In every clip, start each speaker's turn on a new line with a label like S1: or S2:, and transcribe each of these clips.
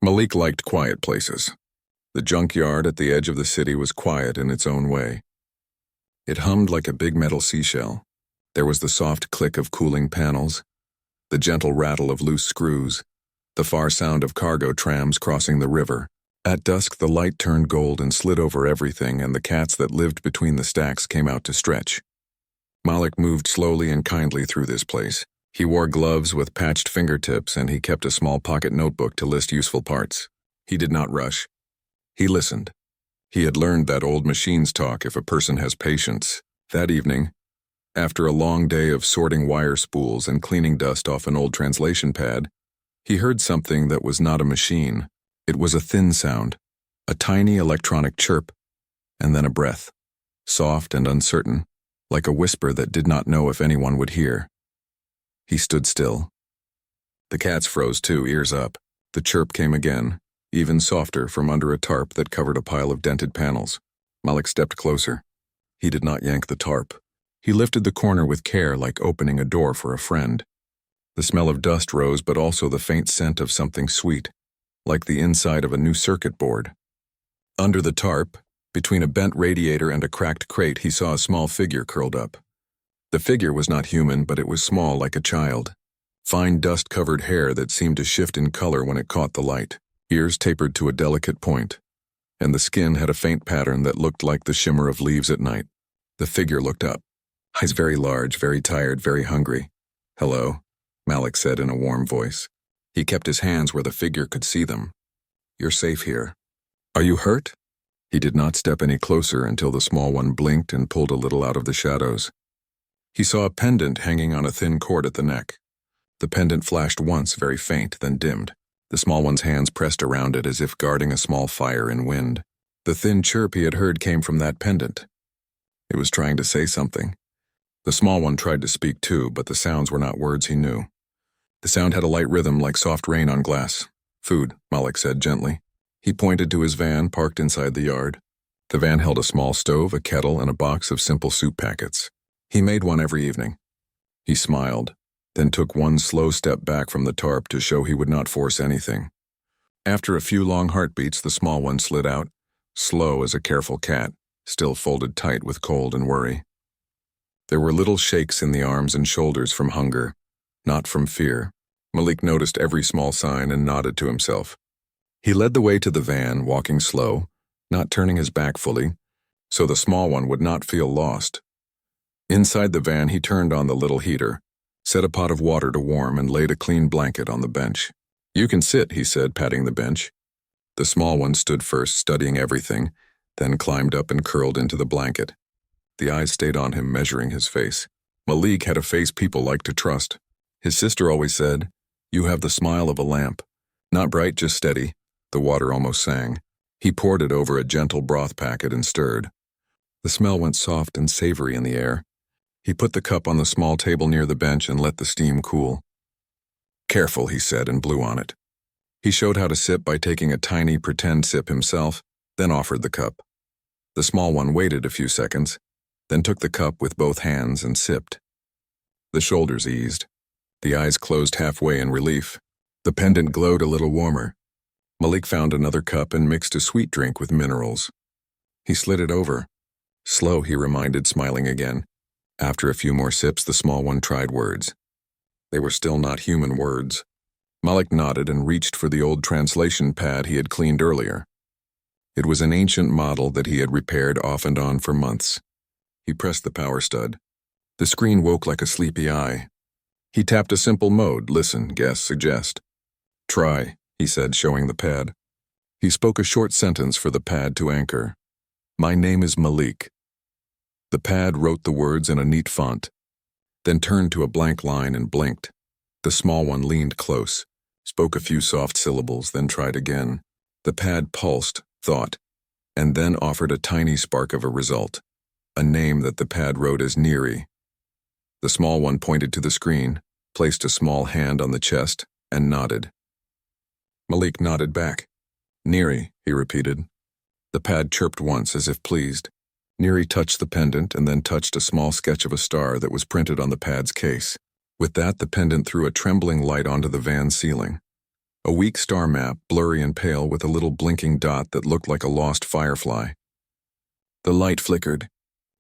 S1: Malik liked quiet places. The junkyard at the edge of the city was quiet in its own way. It hummed like a big metal seashell. There was the soft click of cooling panels, the gentle rattle of loose screws, the far sound of cargo trams crossing the river. At dusk, the light turned gold and slid over everything, and the cats that lived between the stacks came out to stretch. Malik moved slowly and kindly through this place. He wore gloves with patched fingertips, and he kept a small pocket notebook to list useful parts. He did not rush. He listened. He had learned that old machines talk if a person has patience. That evening, after a long day of sorting wire spools and cleaning dust off an old translation pad, he heard something that was not a machine. It was a thin sound, a tiny electronic chirp, and then a breath, soft and uncertain, like a whisper that did not know if anyone would hear. He stood still. The cats froze too, ears up. The chirp came again, even softer, from under a tarp that covered a pile of dented panels. Malik stepped closer. He did not yank the tarp. He lifted the corner with care, like opening a door for a friend. The smell of dust rose, but also the faint scent of something sweet, like the inside of a new circuit board. Under the tarp, between a bent radiator and a cracked crate, he saw a small figure curled up. The figure was not human, but it was small, like a child. Fine dust-covered hair that seemed to shift in color when it caught the light. Ears tapered to a delicate point, and the skin had a faint pattern that looked like the shimmer of leaves at night. The figure looked up. Eyes very large, very tired, very hungry. "Hello," Malik said in a warm voice. He kept his hands where the figure could see them. "You're safe here. Are you hurt?" He did not step any closer until the small one blinked and pulled a little out of the shadows. He saw a pendant hanging on a thin cord at the neck. The pendant flashed once, very faint, then dimmed. The small one's hands pressed around it as if guarding a small fire in wind. The thin chirp he had heard came from that pendant. It was trying to say something. The small one tried to speak too, but the sounds were not words he knew. The sound had a light rhythm like soft rain on glass. "Food," Malik said gently. He pointed to his van parked inside the yard. The van held a small stove, a kettle, and a box of simple soup packets. He made one every evening. He smiled, then took one slow step back from the tarp to show he would not force anything. After a few long heartbeats, the small one slid out, slow as a careful cat, still folded tight with cold and worry. There were little shakes in the arms and shoulders from hunger, not from fear. Malik noticed every small sign and nodded to himself. He led the way to the van, walking slow, not turning his back fully, so the small one would not feel lost. Inside the van, he turned on the little heater, set a pot of water to warm, and laid a clean blanket on the bench. "You can sit," he said, patting the bench. The small one stood first, studying everything, then climbed up and curled into the blanket. The eyes stayed on him, measuring his face. Malik had a face people liked to trust. His sister always said, "You have the smile of a lamp. Not bright, just steady." The water almost sang. He poured it over a gentle broth packet and stirred. The smell went soft and savory in the air. He put the cup on the small table near the bench and let the steam cool. "Careful," he said, and blew on it. He showed how to sip by taking a tiny pretend sip himself, then offered the cup. The small one waited a few seconds, then took the cup with both hands and sipped. The shoulders eased. The eyes closed halfway in relief. The pendant glowed a little warmer. Malik found another cup and mixed a sweet drink with minerals. He slid it over. "Slow," he reminded, smiling again. After a few more sips, the small one tried words. They were still not human words. Malik nodded and reached for the old translation pad he had cleaned earlier. It was an ancient model that he had repaired off and on for months. He pressed the power stud. The screen woke like a sleepy eye. He tapped a simple mode: listen, guess, suggest. "Try," he said, showing the pad. He spoke a short sentence for the pad to anchor. "My name is Malik." The pad wrote the words in a neat font, then turned to a blank line and blinked. The small one leaned close, spoke a few soft syllables, then tried again. The pad pulsed, thought, and then offered a tiny spark of a result, a name that the pad wrote as Neri. The small one pointed to the screen, placed a small hand on the chest, and nodded. Malik nodded back. "Neri," he repeated. The pad chirped once, as if pleased. Neri touched the pendant and then touched a small sketch of a star that was printed on the pad's case. With that, the pendant threw a trembling light onto the van's ceiling. A weak star map, blurry and pale with a little blinking dot that looked like a lost firefly. The light flickered.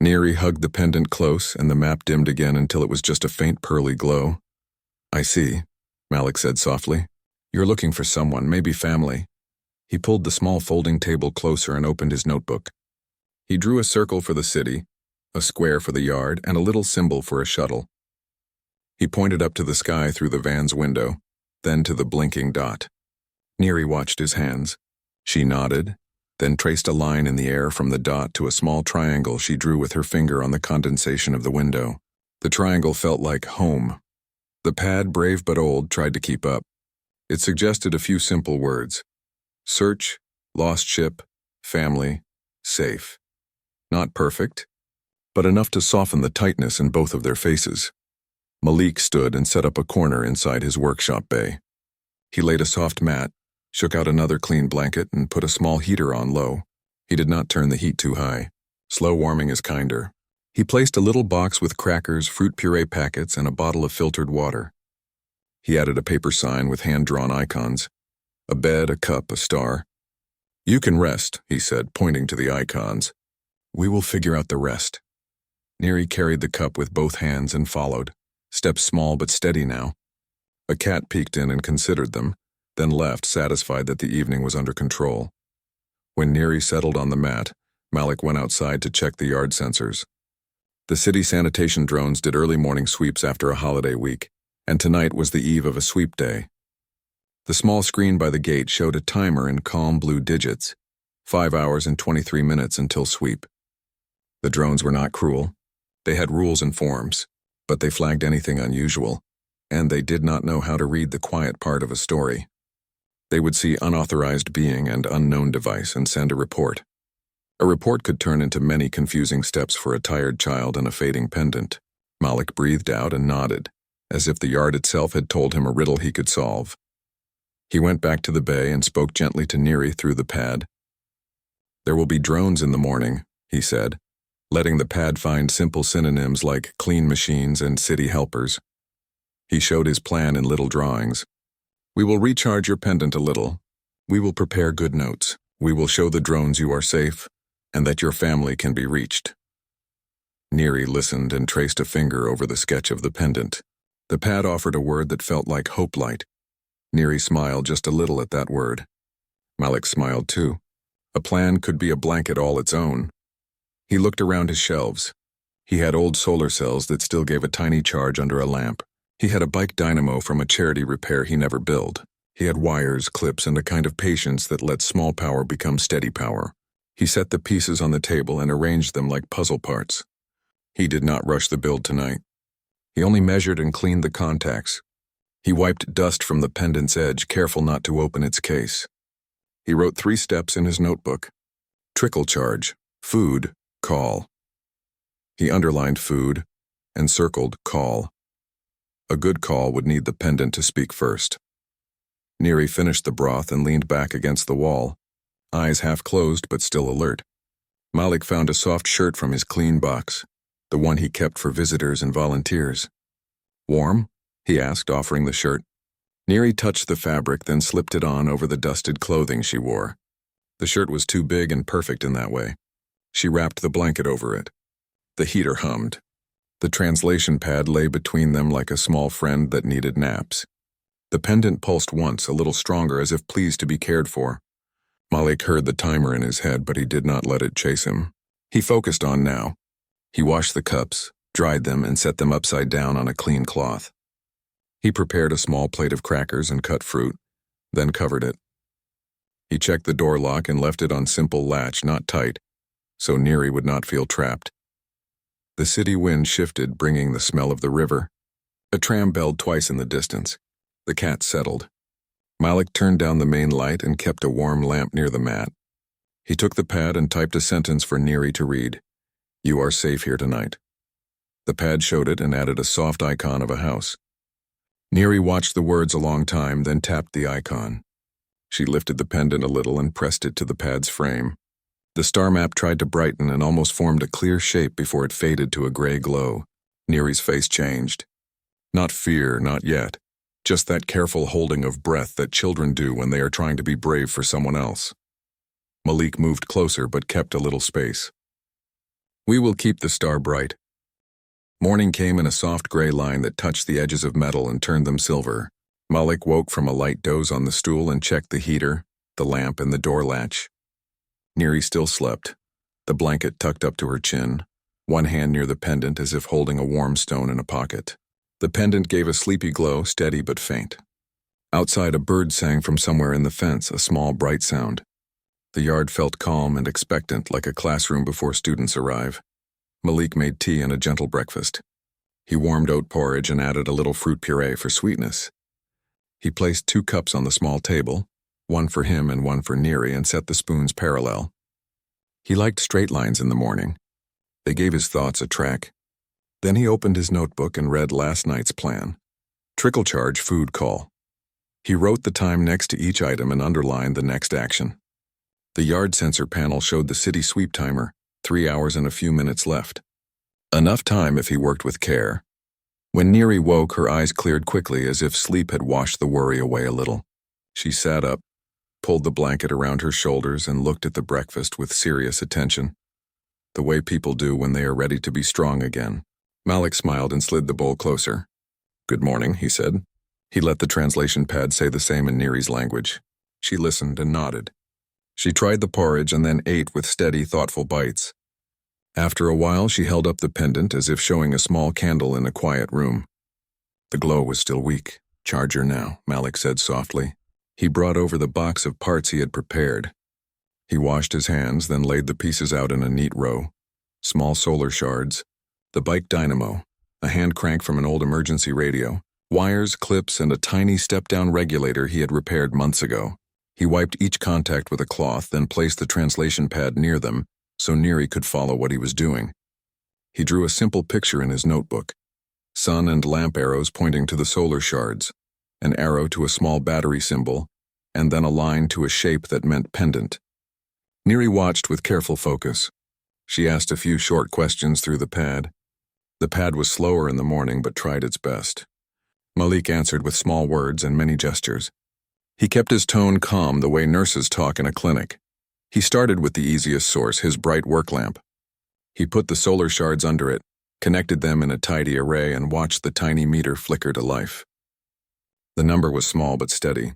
S1: Neri hugged the pendant close, and the map dimmed again until it was just a faint pearly glow. "I see," Malik said softly. "You're looking for someone, maybe family." He pulled the small folding table closer and opened his notebook. He drew a circle for the city, a square for the yard, and a little symbol for a shuttle. He pointed up to the sky through the van's window, then to the blinking dot. Neri watched his hands. She nodded, then traced a line in the air from the dot to a small triangle she drew with her finger on the condensation of the window. The triangle felt like home. The pad, brave but old, tried to keep up. It suggested a few simple words: search, lost ship, family, safe. Not perfect, but enough to soften the tightness in both of their faces. Malik stood and set up a corner inside his workshop bay. He laid a soft mat, shook out another clean blanket, and put a small heater on low. He did not turn the heat too high. Slow warming is kinder. He placed a little box with crackers, fruit puree packets, and a bottle of filtered water. He added a paper sign with hand-drawn icons. A bed, a cup, a star. "You can rest," he said, pointing to the icons. "We will figure out the rest." Neri carried the cup with both hands and followed, steps small but steady now. A cat peeked in and considered them, then left, satisfied that the evening was under control. When Neri settled on the mat, Malik went outside to check the yard sensors. The city sanitation drones did early morning sweeps after a holiday week, and tonight was the eve of a sweep day. The small screen by the gate showed a timer in calm blue digits, 5 hours and 23 minutes until sweep. The drones were not cruel. They had rules and forms, but they flagged anything unusual, and they did not know how to read the quiet part of a story. They would see unauthorized being and unknown device and send a report. A report could turn into many confusing steps for a tired child and a fading pendant. Malik breathed out and nodded, as if the yard itself had told him a riddle he could solve. He went back to the bay and spoke gently to Neri through the pad. "There will be drones in the morning," he said, letting the pad find simple synonyms like clean machines and city helpers. He showed his plan in little drawings. "We will recharge your pendant a little. We will prepare good notes. We will show the drones you are safe, and that your family can be reached." Neri listened and traced a finger over the sketch of the pendant. The pad offered a word that felt like hope light. Neri smiled just a little at that word. Malik smiled too. A plan could be a blanket all its own. He looked around his shelves. He had old solar cells that still gave a tiny charge under a lamp. He had a bike dynamo from a charity repair he never built. He had wires, clips, and a kind of patience that let small power become steady power. He set the pieces on the table and arranged them like puzzle parts. He did not rush the build tonight. He only measured and cleaned the contacts. He wiped dust from the pendant's edge, careful not to open its case. He wrote 3 steps in his notebook. Trickle charge, food, call. He underlined food and circled call. A good call would need the pendant to speak first. Neri finished the broth and leaned back against the wall, eyes half closed but still alert. Malik found a soft shirt from his clean box, the one he kept for visitors and volunteers. "Warm?" he asked, offering the shirt. Neri touched the fabric, then slipped it on over the dusted clothing she wore. The shirt was too big and perfect in that way. She wrapped the blanket over it. The heater hummed. The translation pad lay between them like a small friend that needed naps. The pendant pulsed once, a little stronger, as if pleased to be cared for. Malik heard the timer in his head, but he did not let it chase him. He focused on now. He washed the cups, dried them, and set them upside down on a clean cloth. He prepared a small plate of crackers and cut fruit, then covered it. He checked the door lock and left it on simple latch, not tight, so Neri would not feel trapped. The city wind shifted, bringing the smell of the river. A tram belled twice in the distance. The cat settled. Malik turned down the main light and kept a warm lamp near the mat. He took the pad and typed a sentence for Neri to read. "You are safe here tonight." The pad showed it and added a soft icon of a house. Neri watched the words a long time, then tapped the icon. She lifted the pendant a little and pressed it to the pad's frame. The star map tried to brighten and almost formed a clear shape before it faded to a gray glow. Neri's face changed. Not fear, not yet. Just that careful holding of breath that children do when they are trying to be brave for someone else. Malik moved closer but kept a little space. We will keep the star bright. Morning came in a soft gray line that touched the edges of metal and turned them silver. Malik woke from a light doze on the stool and checked the heater, the lamp, and the door latch. Neri still slept, the blanket tucked up to her chin, one hand near the pendant as if holding a warm stone in a pocket. The pendant gave a sleepy glow, steady but faint. Outside, a bird sang from somewhere in the fence, a small, bright sound. The yard felt calm and expectant, like a classroom before students arrive. Malik made tea and a gentle breakfast. He warmed oat porridge and added a little fruit puree for sweetness. He placed 2 cups on the small table, one for him and one for Neri, and set the spoons parallel. He liked straight lines in the morning. They gave his thoughts a track. Then he opened his notebook and read last night's plan. Trickle charge food call. He wrote the time next to each item and underlined the next action. The yard sensor panel showed the city sweep timer, 3 hours and a few minutes left. Enough time if he worked with care. When Neri woke, her eyes cleared quickly as if sleep had washed the worry away a little. She sat up, pulled the blanket around her shoulders, and looked at the breakfast with serious attention. The way people do when they are ready to be strong again. Malik smiled and slid the bowl closer. Good morning, he said. He let the translation pad say the same in Neri's language. She listened and nodded. She tried the porridge and then ate with steady, thoughtful bites. After a while, she held up the pendant as if showing a small candle in a quiet room. The glow was still weak. Charge her now, Malik said softly. He brought over the box of parts he had prepared. He washed his hands, then laid the pieces out in a neat row. Small solar shards, the bike dynamo, a hand crank from an old emergency radio, wires, clips, and a tiny step-down regulator he had repaired months ago. He wiped each contact with a cloth, then placed the translation pad near them so Neri could follow what he was doing. He drew a simple picture in his notebook. Sun and lamp arrows pointing to the solar shards, an arrow to a small battery symbol, and then a line to a shape that meant pendant. Neri watched with careful focus. She asked a few short questions through the pad. The pad was slower in the morning but tried its best. Malik answered with small words and many gestures. He kept his tone calm the way nurses talk in a clinic. He started with the easiest source, his bright work lamp. He put the solar shards under it, connected them in a tidy array, and watched the tiny meter flicker to life. The number was small but steady.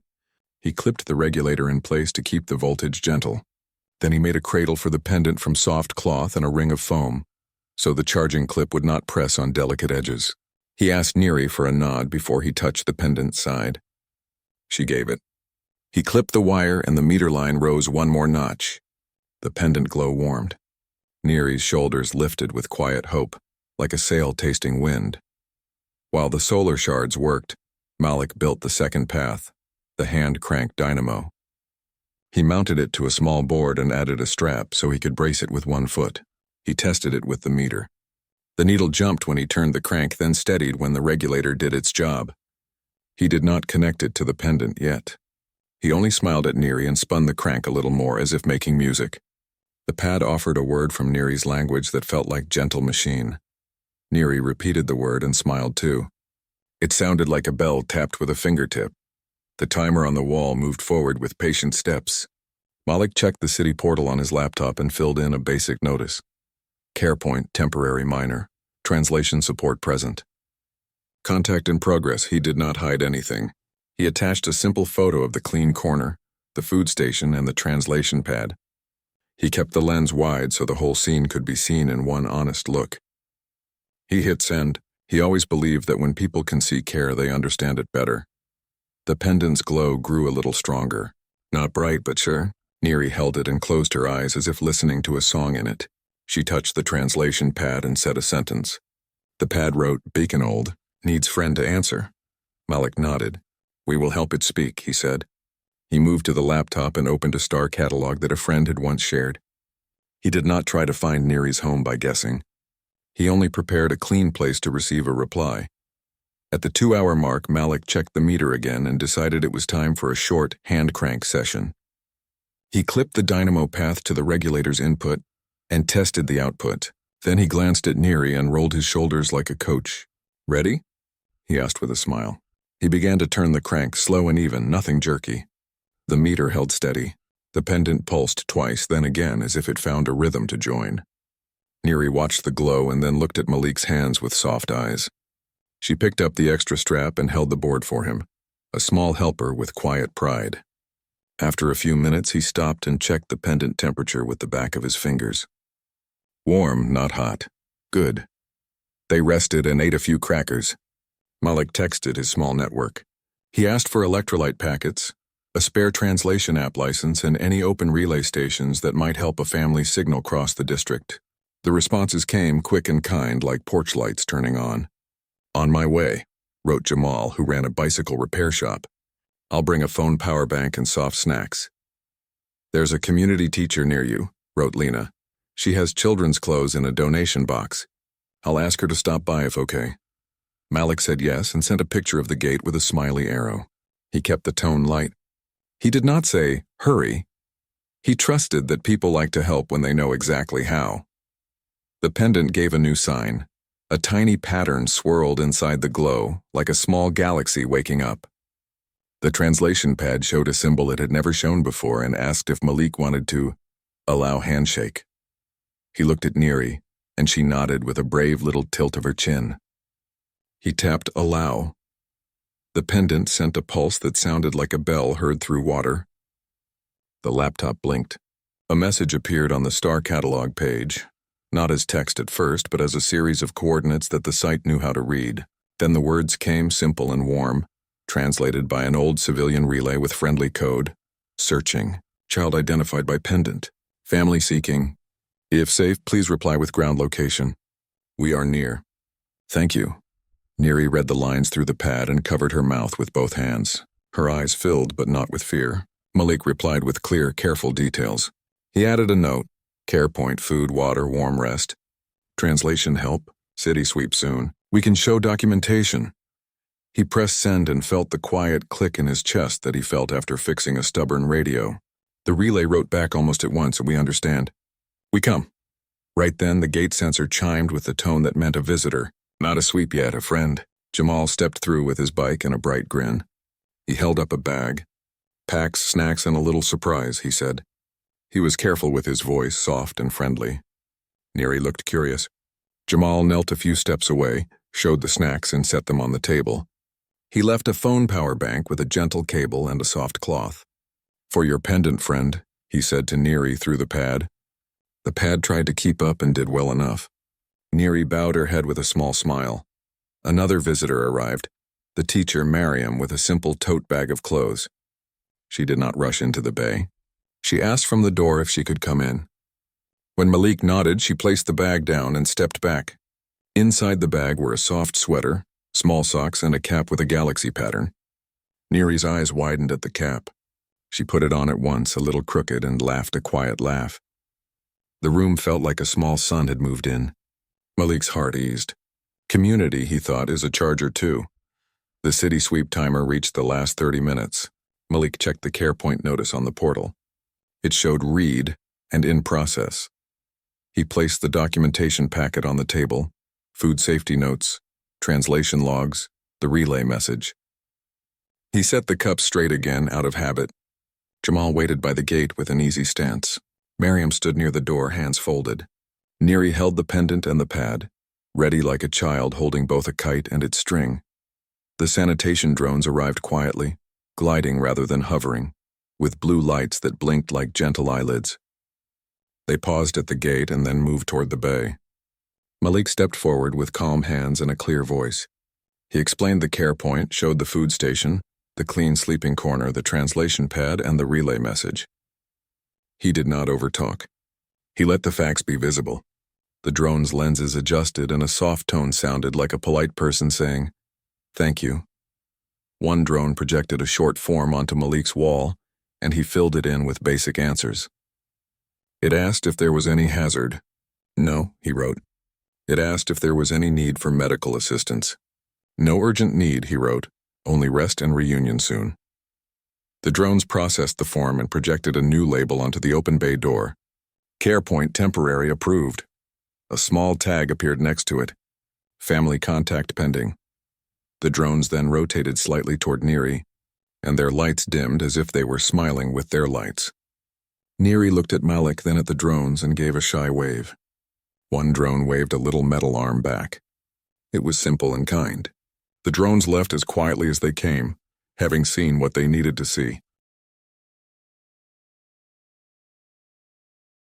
S1: He clipped the regulator in place to keep the voltage gentle. Then he made a cradle for the pendant from soft cloth and a ring of foam, so the charging clip would not press on delicate edges. He asked Neri for a nod before he touched the pendant's side. She gave it. He clipped the wire and the meter line rose one more notch. The pendant glow warmed. Neri's shoulders lifted with quiet hope, like a sail tasting wind. While the solar shards worked, Malik built the second path, the hand crank dynamo. He mounted it to a small board and added a strap so he could brace it with one foot. He tested it with the meter. The needle jumped when he turned the crank, then steadied when the regulator did its job. He did not connect it to the pendant yet. He only smiled at Neri and spun the crank a little more as if making music. The pad offered a word from Neri's language that felt like gentle machine. Neri repeated the word and smiled too. It sounded like a bell tapped with a fingertip. The timer on the wall moved forward with patient steps. Malik checked the city portal on his laptop and filled in a basic notice. CarePoint, temporary minor. Translation support present. Contact in progress. He did not hide anything. He attached a simple photo of the clean corner, the food station, and the translation pad. He kept the lens wide so the whole scene could be seen in one honest look. He hit send. He always believed that when people can see care, they understand it better. The pendant's glow grew a little stronger. Not bright, but sure. Neri held it and closed her eyes as if listening to a song in it. She touched the translation pad and said a sentence. The pad wrote, "Beacon old, needs friend to answer." Malik nodded. "We will help it speak," he said. He moved to the laptop and opened a star catalog that a friend had once shared. He did not try to find Neri's home by guessing. He only prepared a clean place to receive a reply. At the 2-hour mark, Malik checked the meter again and decided it was time for a short hand crank session. He clipped the dynamo path to the regulator's input and tested the output. Then he glanced at Neri and rolled his shoulders like a coach. "Ready?" he asked with a smile. He began to turn the crank, slow and even, nothing jerky. The meter held steady. The pendant pulsed twice, then again, as if it found a rhythm to join. Neri watched the glow and then looked at Malik's hands with soft eyes. She picked up the extra strap and held the board for him, a small helper with quiet pride. After a few minutes, he stopped and checked the pendant temperature with the back of his fingers. Warm, not hot. Good. They rested and ate a few crackers. Malik texted his small network. He asked for electrolyte packets, a spare translation app license, and any open relay stations that might help a family signal cross the district. The responses came quick and kind, like porch lights turning on. On my way, wrote Jamal, who ran a bicycle repair shop. I'll bring a phone power bank and soft snacks. There's a community teacher near you, wrote Lena. She has children's clothes in a donation box. I'll ask her to stop by if okay. Malik said yes and sent a picture of the gate with a smiley arrow. He kept the tone light. He did not say, hurry. He trusted that people like to help when they know exactly how. The pendant gave a new sign. A tiny pattern swirled inside the glow, like a small galaxy waking up. The translation pad showed a symbol it had never shown before and asked if Malik wanted to allow handshake. He looked at Neri, and she nodded with a brave little tilt of her chin. He tapped allow. The pendant sent a pulse that sounded like a bell heard through water. The laptop blinked. A message appeared on the star catalog page, not as text at first, but as a series of coordinates that the site knew how to read. Then the words came simple and warm, translated by an old civilian relay with friendly code. Searching. Child identified by pendant. Family seeking. If safe, please reply with ground location. We are near. Thank you. Neri read the lines through the pad and covered her mouth with both hands. Her eyes filled, but not with fear. Malik replied with clear, careful details. He added a note. Care point, food, water, warm rest. Translation help. City sweep soon. We can show documentation. He pressed send and felt the quiet click in his chest that he felt after fixing a stubborn radio. The relay wrote back almost at once, we understand. We come. Right then, the gate sensor chimed with the tone that meant a visitor. Not a sweep yet, a friend. Jamal stepped through with his bike and a bright grin. He held up a bag. Packs, snacks, and a little surprise, he said. He was careful with his voice, soft and friendly. Neri looked curious. Jamal knelt a few steps away, showed the snacks, and set them on the table. He left a phone power bank with a gentle cable and a soft cloth. For your pendant, friend, he said to Neri through the pad. The pad tried to keep up and did well enough. Neri bowed her head with a small smile. Another visitor arrived, the teacher, Mariam, with a simple tote bag of clothes. She did not rush into the bay. She asked from the door if she could come in. When Malik nodded, she placed the bag down and stepped back. Inside the bag were a soft sweater, small socks, and a cap with a galaxy pattern. Neri's eyes widened at the cap. She put it on at once, a little crooked, and laughed a quiet laugh. The room felt like a small sun had moved in. Malik's heart eased. Community, he thought, is a charger too. The city sweep timer reached the last 30 minutes. Malik checked the care point notice on the portal. It showed read and in process. He placed the documentation packet on the table, food safety notes, translation logs, the relay message. He set the cup straight again, out of habit. Jamal waited by the gate with an easy stance. Mariam stood near the door, hands folded. Neri held the pendant and the pad, ready like a child holding both a kite and its string. The sanitation drones arrived quietly, gliding rather than hovering, with blue lights that blinked like gentle eyelids. They paused at the gate and then moved toward the bay. Malik stepped forward with calm hands and a clear voice. He explained the care point, showed the food station, the clean sleeping corner, the translation pad, and the relay message. He did not overtalk. He let the facts be visible. The drone's lenses adjusted and a soft tone sounded like a polite person saying, "Thank you." One drone projected a short form onto Malik's wall, and he filled it in with basic answers. It asked if there was any hazard. No, he wrote. It asked if there was any need for medical assistance. No urgent need, he wrote, only rest and reunion soon. The drones processed the form and projected a new label onto the open bay door. Care point temporary approved. A small tag appeared next to it. Family contact pending. The drones then rotated slightly toward Neri, and their lights dimmed as if they were smiling with their lights. Neri looked at Malik, then at the drones, and gave a shy wave. One drone waved a little metal arm back. It was simple and kind. The drones left as quietly as they came, having seen what they needed to see.